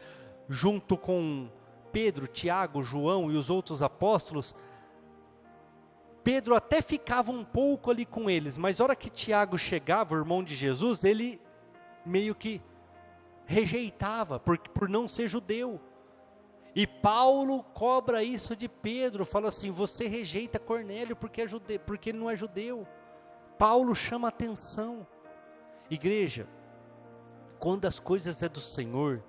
junto com Pedro, Tiago, João e os outros apóstolos, Pedro até ficava um pouco ali com eles, mas na hora que Tiago chegava, o irmão de Jesus, ele meio que rejeitava, por não ser judeu. E Paulo cobra isso de Pedro, fala assim, você rejeita Cornélio porque é judeu, porque ele não é judeu. Paulo chama atenção. Igreja, quando as coisas é do Senhor,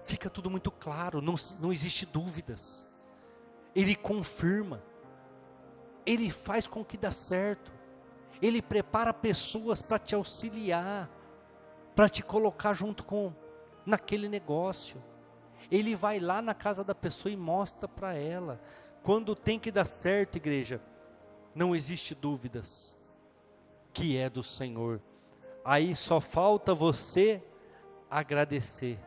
fica tudo muito claro, não existe dúvidas. Ele confirma, Ele faz com que dê certo, Ele prepara pessoas para te auxiliar, para te colocar junto com naquele negócio. Ele vai lá na casa da pessoa e mostra para ela. Quando tem que dar certo, igreja, não existe dúvidas que é do Senhor. Aí só falta você agradecer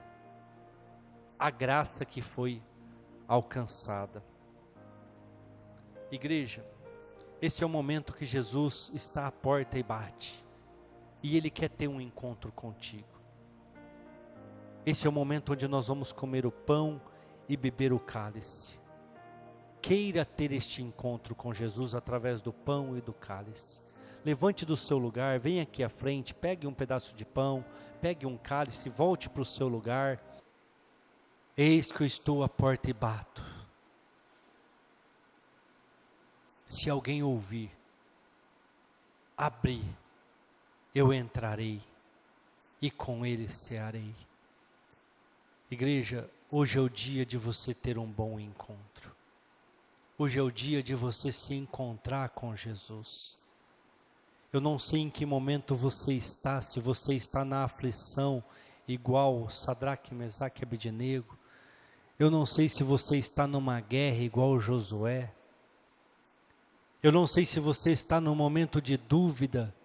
a graça que foi alcançada. Igreja, esse é o momento que Jesus está à porta e bate, e Ele quer ter um encontro contigo. Esse é o momento onde nós vamos comer o pão e beber o cálice. Queira ter este encontro com Jesus através do pão e do cálice. Levante do seu lugar, venha aqui à frente, pegue um pedaço de pão, pegue um cálice, volte para o seu lugar. Eis que eu estou à porta e bato. Se alguém ouvir, abrir, eu entrarei e com ele cearei. Igreja, hoje é o dia de você ter um bom encontro. Hoje é o dia de você se encontrar com Jesus. Eu não sei em que momento você está, se você está na aflição, igual Sadraque, Mesaque e Abednego. Eu não sei se você está numa guerra igual Josué. Eu não sei se você está num momento de dúvida,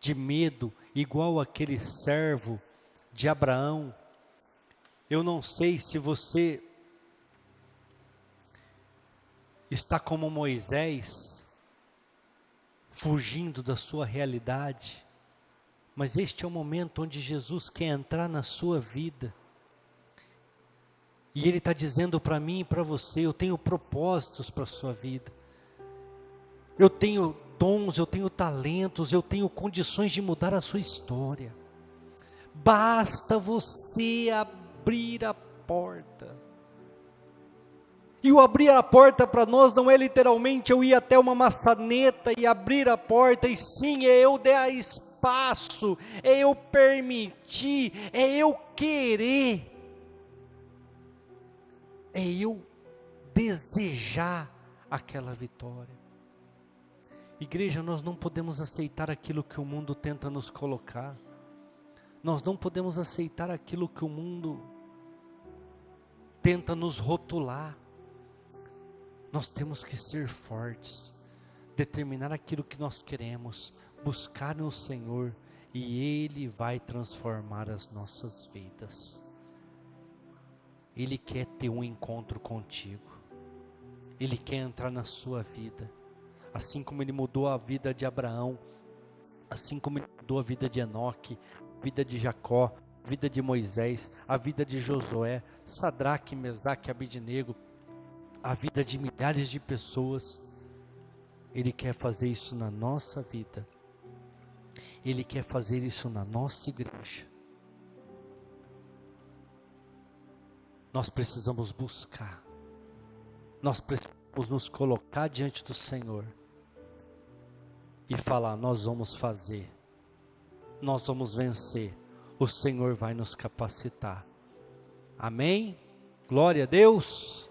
de medo, igual aquele servo de Abraão. Eu não sei se você está como Moisés, fugindo da sua realidade, mas este é o momento onde Jesus quer entrar na sua vida, e Ele está dizendo para mim e para você, eu tenho propósitos para a sua vida, eu tenho dons, eu tenho talentos, eu tenho condições de mudar a sua história, basta você abrir a porta. E o abrir a porta para nós não é literalmente eu ir até uma maçaneta e abrir a porta, e sim, é eu dar espaço, é eu permitir, é eu querer, é eu desejar aquela vitória. Igreja, nós não podemos aceitar aquilo que o mundo tenta nos colocar, nós não podemos aceitar aquilo que o mundo tenta nos rotular. Nós temos que ser fortes, determinar aquilo que nós queremos, buscar no Senhor, e Ele vai transformar as nossas vidas. Ele quer ter um encontro contigo, Ele quer entrar na sua vida, assim como Ele mudou a vida de Abraão, assim como Ele mudou a vida de Enoque, a vida de Jacó, a vida de Moisés, a vida de Josué, Sadraque, Mesaque e Abednego, a vida de milhares de pessoas. Ele quer fazer isso na nossa vida, Ele quer fazer isso na nossa igreja. Nós precisamos buscar, nós precisamos nos colocar diante do Senhor e falar, nós vamos fazer, nós vamos vencer, o Senhor vai nos capacitar. Amém? Glória a Deus!